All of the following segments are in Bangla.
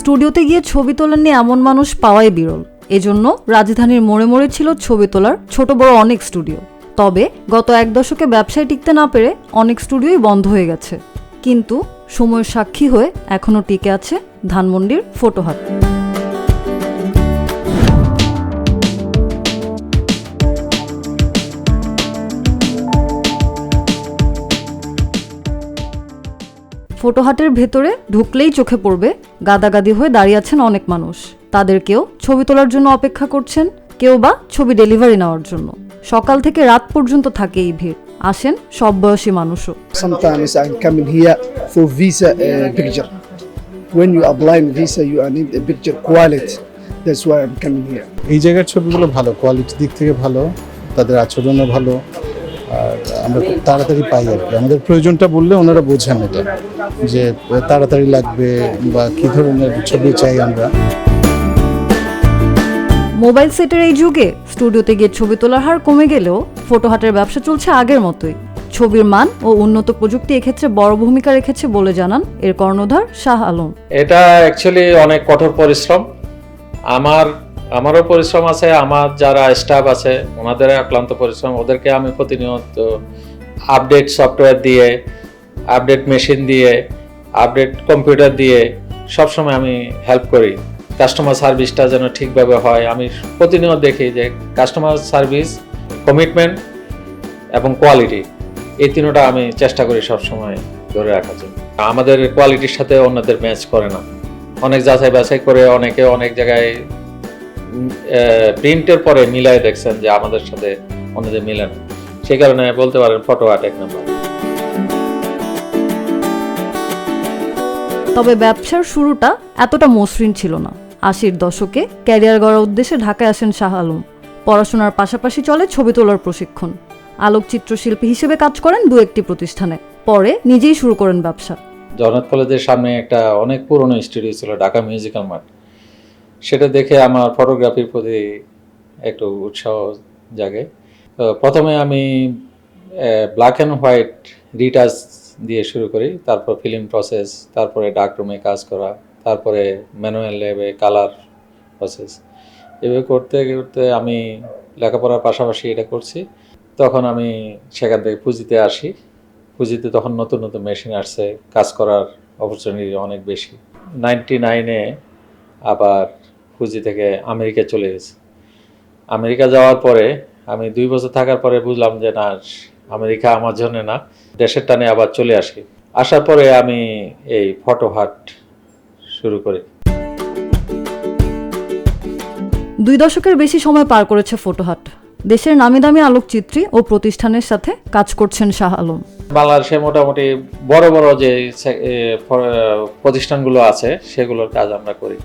স্টুডিওতে গিয়ে ছবি তোলেননি এমন মানুষ পাওয়াই বিরল। এজন্য রাজধানীর মোড়ে মোড়ে ছিল ছবি তোলার ছোট বড় অনেক স্টুডিও। তবে গত এক দশকে ব্যবসায় টিকতে না পেরে অনেক স্টুডিওই বন্ধ হয়ে গেছে। কিন্তু সময়ের সাক্ষী হয়ে এখনও টিকে আছে ধানমন্ডির ফটোহাট। ফটোহাটের ভেতরে ঢুকলেই চোখে পড়বে গাদাগাদি হয়ে দাঁড়িয়ে আছেন অনেক মানুষ। তাদের কেউ ছবি তোলার জন্য অপেক্ষা করছেন, কেউ বা ছবি ডেলিভারি নেওয়ার জন্য। সকাল থেকে রাত পর্যন্ত থাকে এই ভিড়। আসেন সব বয়সী মানুষও। Sometimes I'm coming here for visa picture. When you apply visa, you need a picture quality. That's why I'm coming here. এই জায়গার ছবিগুলো ভালো, কোয়ালিটির দিক থেকে ভালো, তাদের আচরণও ভালো, আর আমরা খুব তাড়াতাড়ি পাই আর কি। আমাদের প্রয়োজনটা বললে ওনারা বোঝেন এটা, যে তাড়াতাড়ি লাগবে বা কী ধরনের ছবি চাই আমরা। মোবাইল সেটের এই যুগে স্টুডিওতে গিয়ে ছবি তোলার হার কমে গেলেও ফটোহাটের ব্যবসা চলছে আগের মতোই। ছবির মান ও উন্নত প্রযুক্তি এক্ষেত্রে বড় ভূমিকা রেখেছে বলে জানান এর কর্ণধার শাহ আলম। এটা অ্যাকচুয়ালি অনেক কঠোর পরিশ্রম। আমারও পরিশ্রম আছে, আমার যারা স্টাফ আছে ওনাদের ক্লান্ত পরিশ্রম। ওদেরকে আমি প্রতিনিয়ত আপডেট সফটওয়্যার দিয়ে, আপডেট মেশিন দিয়ে, আপডেট কম্পিউটার দিয়ে সবসময় আমি হেল্প করি। কাস্টমার সার্ভিসটা যেন ঠিকভাবে হয়, আমি প্রতিনিয়ত দেখি যে কাস্টমার সার্ভিস, কমিটমেন্ট এবং কোয়ালিটি, এই তিনটা আমি চেষ্টা করি সবসময় ধরে রাখার জন্য। আমাদের কোয়ালিটির সাথে অন্যদের ম্যাচ করে না। অনেক যাচাই বাছাই করে অনেকে অনেক জায়গায় প্রিন্টের পরে মিলাই দেখছেন যে আমাদের সাথে অন্যদের মিলে না। সেই কারণে বলতে পারেন ফটোহাট এক নম্বর। তবে ব্যবসার শুরুটা এতটা মসৃণ ছিল না। ৮০-এর দশকে ক্যারিয়ার গড়ার উদ্দেশ্যে ঢাকায় আসেন শাহ আলম। পড়াশোনার পাশাপাশি চলে ছবি তোলার প্রশিক্ষণ। আলোকচিত্রশিল্পী হিসেবে কাজ করেন দু একটি প্রতিষ্ঠানে। পরে নিজেই শুরু করেন ব্যবসা। জগন্নাথ কলেজের সামনে একটা অনেক পুরনো স্টুডিও ছিল, ঢাকা মিউজিক্যাল মার্ট। সেটা দেখে আমার ফটোগ্রাফির প্রতি একটু উৎসাহ জাগে। প্রথমে আমি ব্ল্যাক অ্যান্ড হোয়াইট রিটাচ দিয়ে শুরু করি, তারপর ফিল্ম প্রসেস, তারপরে ডার্ক রুমে কাজ করা, তারপরে ম্যানুয়াল ল্যাবে কালার প্রসেস। এভাবে করতে করতে আমি লেখাপড়ার পাশাপাশি এটা করছি। তখন আমি সেখান থেকে পুঁজিতে আসি। পুঁজিতে তখন নতুন নতুন মেশিন আসছে, কাজ করার অপরচুনিটি অনেক বেশি। 99-এ আবার পুঁজি থেকে আমেরিকা চলে গেছি। আমেরিকা যাওয়ার পরে আমি 2 বছর থাকার পরে বুঝলাম যে না, আমেরিকা আমার জন্য না, দেশের টানে আবার চলে আসি। আসার পরে আমি এই ফটোহাট শুরু করি। 2 দশকের বেশি সময় পার করেছে ফটোহাট। দেশের নামি দামি আলোকচিত্রী ও প্রতিষ্ঠানের সাথে কাজ করছেন শাহ আলম। বাংলাদেশে মোটামুটি বড় বড় যে প্রতিষ্ঠানগুলো আছে সেগুলোর কাজ আমরা করি।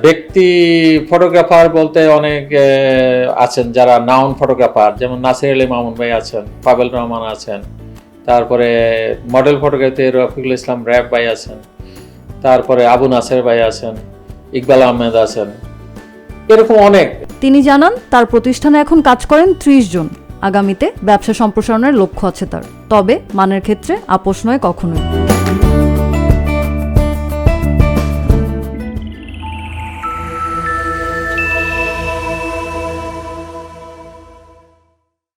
ব্যক্তি ফটোগ্রাফার বলতে অনেক আছেন যারা নাউন ফটোগ্রাফার, যেমন নাসির আলী মামুন ভাই আছেন, পাবেল রহমান আছেন, তারপরে মডেল ফটোগ্রাফিতে রফিকুল ইসলাম র্যাব ভাই আছেন, তারপরে আবু নাসের ভাই আছেন, ইকবাল আহমেদ আছেন, এরকম অনেক। তিনি জানান তার প্রতিষ্ঠানে এখন কাজ করেন 30 জন। আগামীতে ব্যবসা সম্প্রসারণের লক্ষ্য আছে তার। তবে মানের ক্ষেত্রে আপোষ নয় কখনোই।